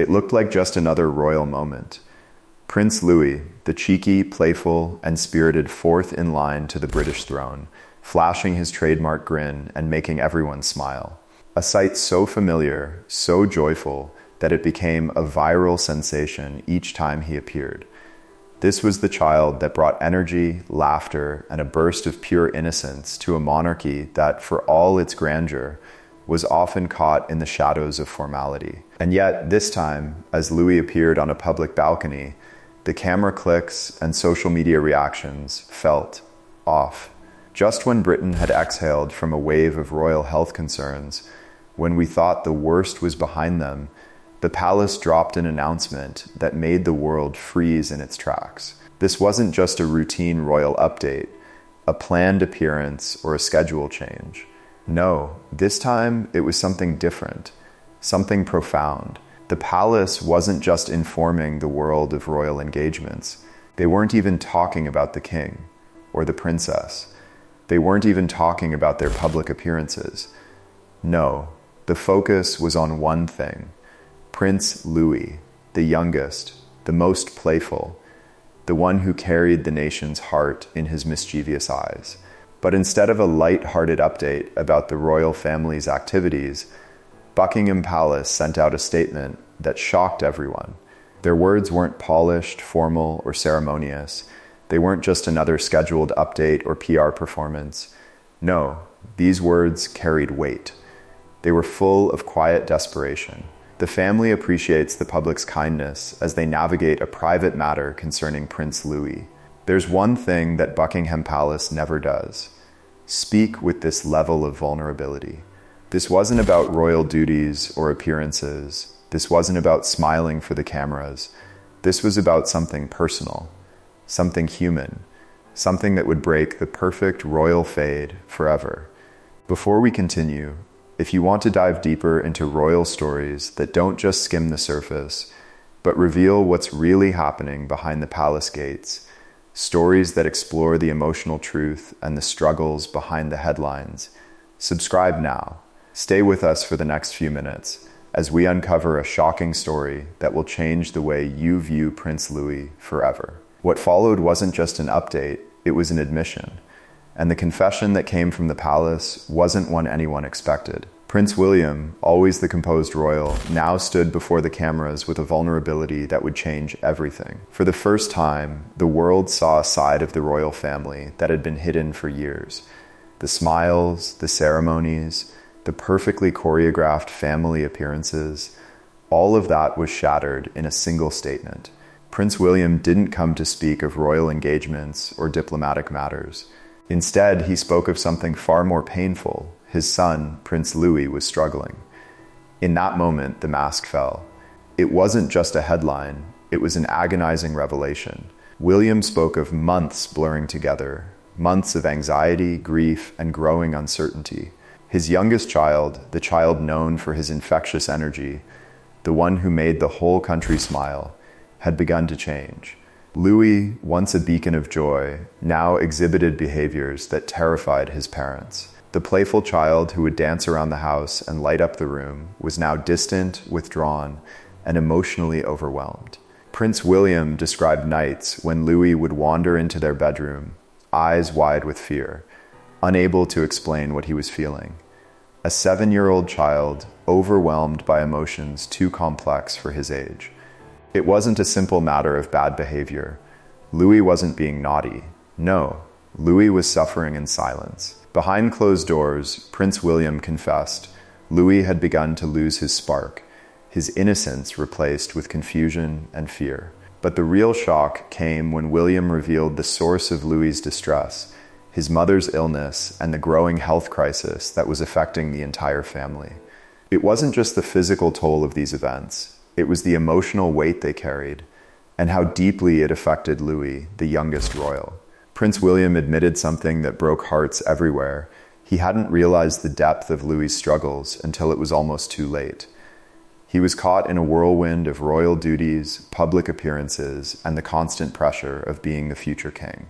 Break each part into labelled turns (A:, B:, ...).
A: It looked like just another royal moment. Prince Louis, the cheeky, playful, and spirited fourth in line to the British throne, flashing his trademark grin and making everyone smile. A sight so familiar, so joyful, that it became a viral sensation each time he appeared. This was the child that brought energy, laughter, and a burst of pure innocence to a monarchy that, for all its grandeur, was often caught in the shadows of formality. And yet, this time, as Louis appeared on a public balcony, the camera clicks and social media reactions felt off. Just when Britain had exhaled from a wave of royal health concerns, when we thought the worst was behind them, the palace dropped an announcement that made the world freeze in its tracks. This wasn't just a routine royal update, a planned appearance, or a schedule change. No, this time it was something different, something profound. The palace wasn't just informing the world of royal engagements. They weren't even talking about the king or the princess. They weren't even talking about their public appearances. No, the focus was on one thing. Prince Louis, the youngest, the most playful, the one who carried the nation's heart in his mischievous eyes. But instead of a light-hearted update about the royal family's activities, Buckingham Palace sent out a statement that shocked everyone. Their words weren't polished, formal, or ceremonious. They weren't just another scheduled update or PR performance. No, these words carried weight. They were full of quiet desperation. The family appreciates the public's kindness as they navigate a private matter concerning Prince Louis. There's one thing that Buckingham Palace never does: speak with this level of vulnerability. This wasn't about royal duties or appearances. This wasn't about smiling for the cameras. This was about something personal, something human, something that would break the perfect royal fade forever. Before we continue, if you want to dive deeper into royal stories that don't just skim the surface, but reveal what's really happening behind the palace gates, stories that explore the emotional truth and the struggles behind the headlines, subscribe now. Stay with us for the next few minutes as we uncover a shocking story that will change the way you view Prince Louis forever. What followed wasn't just an update, it was an admission. And the confession that came from the palace wasn't one anyone expected. Prince William, always the composed royal, now stood before the cameras with a vulnerability that would change everything. For the first time, the world saw a side of the royal family that had been hidden for years. The smiles, the ceremonies, the perfectly choreographed family appearances, all of that was shattered in a single statement. Prince William didn't come to speak of royal engagements or diplomatic matters. Instead, he spoke of something far more painful. His son, Prince Louis, was struggling. In that moment, the mask fell. It wasn't just a headline, it was an agonizing revelation. William spoke of months blurring together, months of anxiety, grief, and growing uncertainty. His youngest child, the child known for his infectious energy, the one who made the whole country smile, had begun to change. Louis, once a beacon of joy, now exhibited behaviors that terrified his parents. The playful child who would dance around the house and light up the room was now distant, withdrawn, and emotionally overwhelmed. Prince William described nights when Louis would wander into their bedroom, eyes wide with fear, unable to explain what he was feeling. A 7-year-old child overwhelmed by emotions too complex for his age. It wasn't a simple matter of bad behavior. Louis wasn't being naughty. No, Louis was suffering in silence. Behind closed doors, Prince William confessed Louis had begun to lose his spark, his innocence replaced with confusion and fear. But the real shock came when William revealed the source of Louis's distress, his mother's illness, and the growing health crisis that was affecting the entire family. It wasn't just the physical toll of these events. It was the emotional weight they carried, and how deeply it affected Louis, the youngest royal. Prince William admitted something that broke hearts everywhere. He hadn't realized the depth of Louis's struggles until it was almost too late. He was caught in a whirlwind of royal duties, public appearances, and the constant pressure of being the future king.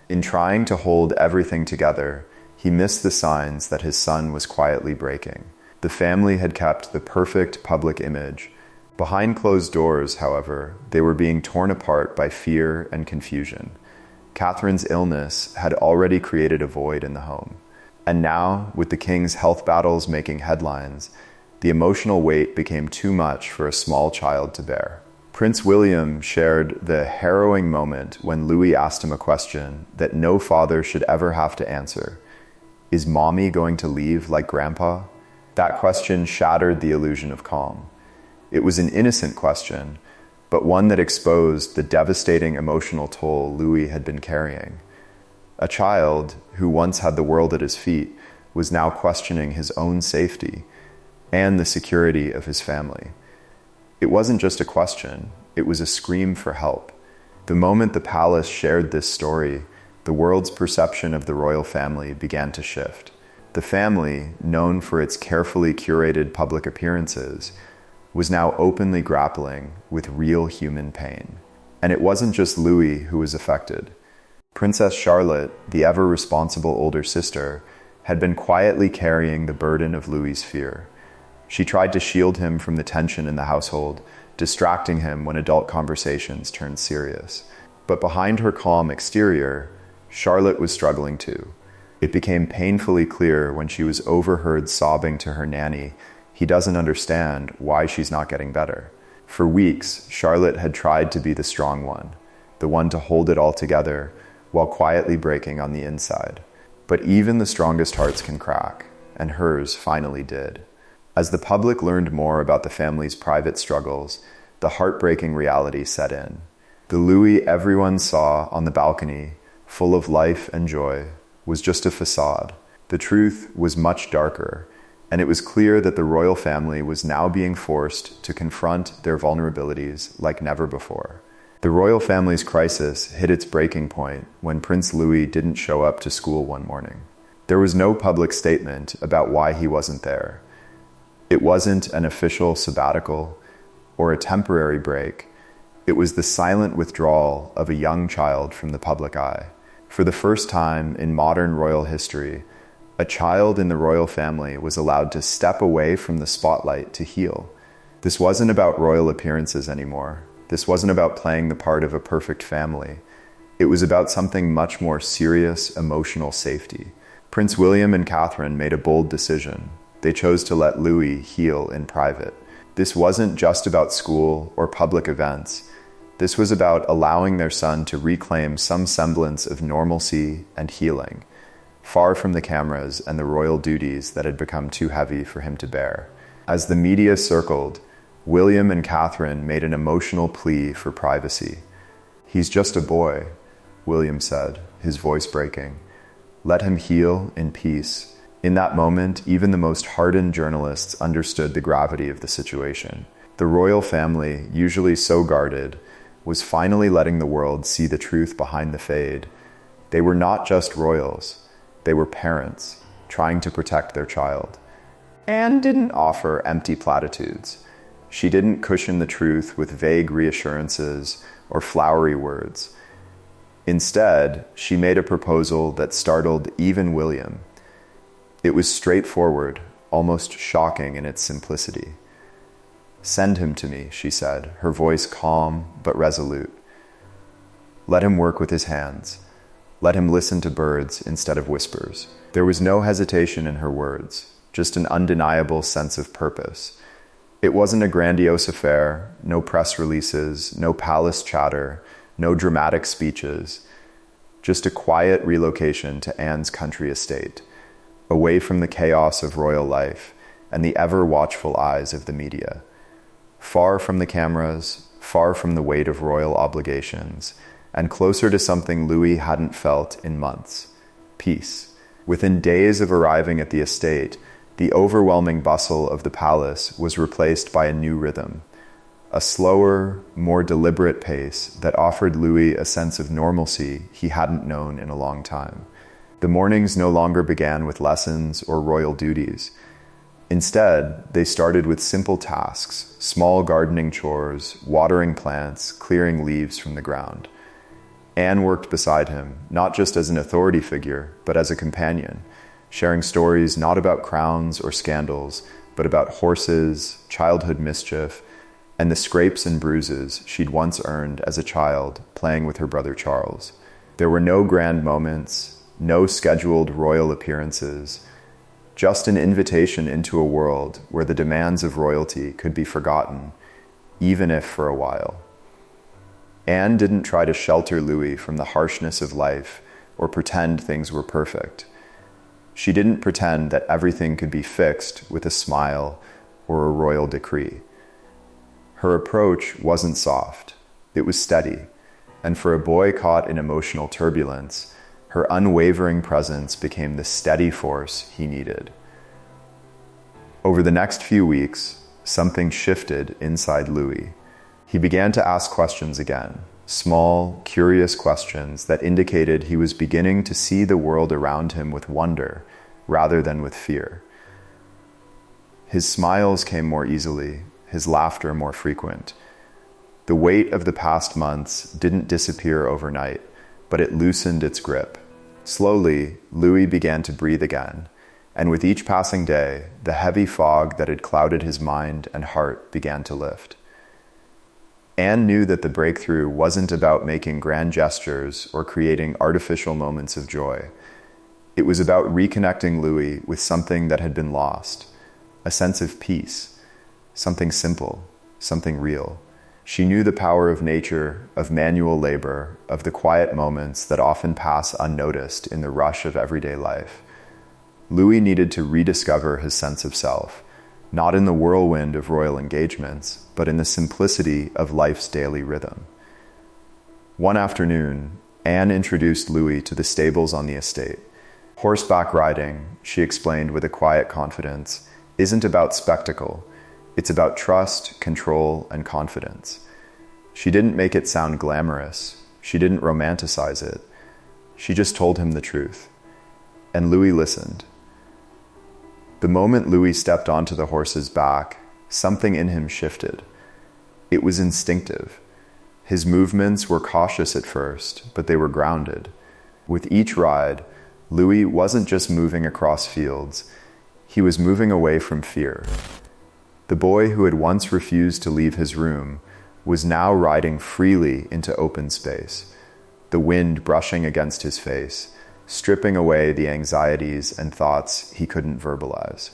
A: In trying to hold everything together, he missed the signs that his son was quietly breaking. The family had kept the perfect public image, Behind closed doors, however, they were being torn apart by fear and confusion. Catherine's illness had already created a void in the home. And now, with the king's health battles making headlines, the emotional weight became too much for a small child to bear. Prince William shared the harrowing moment when Louis asked him a question that no father should ever have to answer. Is mommy going to leave like grandpa? That question shattered the illusion of calm. It was an innocent question, but one that exposed the devastating emotional toll Louis had been carrying. A child who once had the world at his feet was now questioning his own safety and the security of his family. It wasn't just a question, it was a scream for help. The moment the palace shared this story, the world's perception of the royal family began to shift. The family, known for its carefully curated public appearances, was now openly grappling with real human pain. And it wasn't just Louis who was affected. Princess Charlotte, the ever-responsible older sister, had been quietly carrying the burden of Louis's fear. She tried to shield him from the tension in the household, distracting him when adult conversations turned serious. But behind her calm exterior, Charlotte was struggling too. It became painfully clear when she was overheard sobbing to her nanny, "He doesn't understand why she's not getting better." For weeks, Charlotte had tried to be the strong one, the one to hold it all together, while quietly breaking on the inside. But even the strongest hearts can crack, and hers finally did. As the public learned more about the family's private struggles, the heartbreaking reality set in. The Louis everyone saw on the balcony, full of life and joy, was just a facade. The truth was much darker, and it was clear that the royal family was now being forced to confront their vulnerabilities like never before. The royal family's crisis hit its breaking point when Prince Louis didn't show up to school one morning. There was no public statement about why he wasn't there. It wasn't an official sabbatical or a temporary break. It was the silent withdrawal of a young child from the public eye. For the first time in modern royal history, a child in the royal family was allowed to step away from the spotlight to heal. This wasn't about royal appearances anymore. This wasn't about playing the part of a perfect family. It was about something much more serious, emotional safety. Prince William and Catherine made a bold decision. They chose to let Louis heal in private. This wasn't just about school or public events. This was about allowing their son to reclaim some semblance of normalcy and healing, far from the cameras and the royal duties that had become too heavy for him to bear. As the media circled, William and Catherine made an emotional plea for privacy. "He's just a boy," William said, his voice breaking. "Let him heal in peace." In that moment, even the most hardened journalists understood the gravity of the situation. The royal family, usually so guarded, was finally letting the world see the truth behind the fade. They were not just royals. They were parents, trying to protect their child. Anne didn't offer empty platitudes. She didn't cushion the truth with vague reassurances or flowery words. Instead, she made a proposal that startled even William. It was straightforward, almost shocking in its simplicity. "Send him to me," she said, her voice calm but resolute. "Let him work with his hands. Let him listen to birds instead of whispers." There was no hesitation in her words, just an undeniable sense of purpose. It wasn't a grandiose affair, no press releases, no palace chatter, no dramatic speeches, just a quiet relocation to Anne's country estate, away from the chaos of royal life and the ever-watchful eyes of the media. Far from the cameras, far from the weight of royal obligations, and closer to something Louis hadn't felt in months: peace. Within days of arriving at the estate, the overwhelming bustle of the palace was replaced by a new rhythm, a slower, more deliberate pace that offered Louis a sense of normalcy he hadn't known in a long time. The mornings no longer began with lessons or royal duties. Instead, they started with simple tasks, small gardening chores, watering plants, clearing leaves from the ground. Anne worked beside him, not just as an authority figure, but as a companion, sharing stories not about crowns or scandals, but about horses, childhood mischief, and the scrapes and bruises she'd once earned as a child playing with her brother Charles. There were no grand moments, no scheduled royal appearances, just an invitation into a world where the demands of royalty could be forgotten, even if for a while. Anne didn't try to shelter Louis from the harshness of life or pretend things were perfect. She didn't pretend that everything could be fixed with a smile or a royal decree. Her approach wasn't soft, it was steady, and for a boy caught in emotional turbulence, her unwavering presence became the steady force he needed. Over the next few weeks, something shifted inside Louis. He began to ask questions again, small, curious questions that indicated he was beginning to see the world around him with wonder rather than with fear. His smiles came more easily, his laughter more frequent. The weight of the past months didn't disappear overnight, but it loosened its grip. Slowly, Louis began to breathe again, and with each passing day, the heavy fog that had clouded his mind and heart began to lift. Anne knew that the breakthrough wasn't about making grand gestures or creating artificial moments of joy. It was about reconnecting Louis with something that had been lost, a sense of peace, something simple, something real. She knew the power of nature, of manual labor, of the quiet moments that often pass unnoticed in the rush of everyday life. Louis needed to rediscover his sense of self, not in the whirlwind of royal engagements, but in the simplicity of life's daily rhythm. One afternoon, Anne introduced Louis to the stables on the estate. Horseback riding, she explained with a quiet confidence, isn't about spectacle. It's about trust, control, and confidence. She didn't make it sound glamorous. She didn't romanticize it. She just told him the truth. And Louis listened. The moment Louis stepped onto the horse's back, something in him shifted. It was instinctive. His movements were cautious at first, but they were grounded. With each ride, Louis wasn't just moving across fields. He was moving away from fear. The boy who had once refused to leave his room was now riding freely into open space, the wind brushing against his face, stripping away the anxieties and thoughts he couldn't verbalize.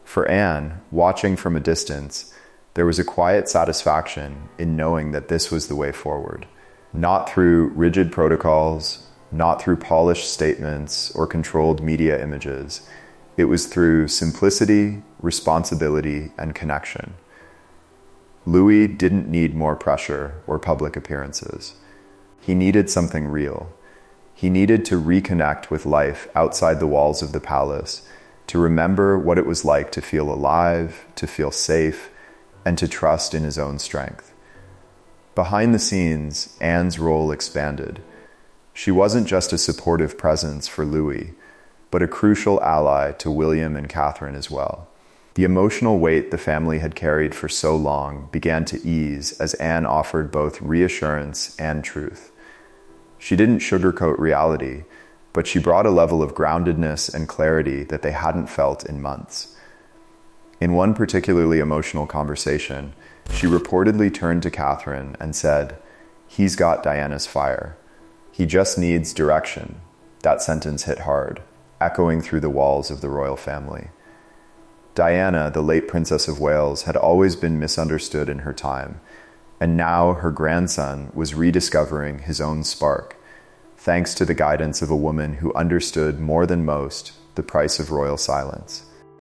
A: For Anne, watching from a distance, there was a quiet satisfaction in knowing that this was the way forward, not through rigid protocols, not through polished statements or controlled media images. It was through simplicity, responsibility, and connection. Louis didn't need more pressure or public appearances. He needed something real. He needed to reconnect with life outside the walls of the palace, to remember what it was like to feel alive, to feel safe, and to trust in his own strength. Behind the scenes, Anne's role expanded. She wasn't just a supportive presence for Louis, but a crucial ally to William and Catherine as well. The emotional weight the family had carried for so long began to ease as Anne offered both reassurance and truth. She didn't sugarcoat reality, but she brought a level of groundedness and clarity that they hadn't felt in months. In one particularly emotional conversation, she reportedly turned to Catherine and said, "He's got Diana's fire. He just needs direction." That sentence hit hard, echoing through the walls of the royal family. Diana, the late Princess of Wales, had always been misunderstood in her time, and now her grandson was rediscovering his own spark, thanks to the guidance of a woman who understood more than most the price of royal silence.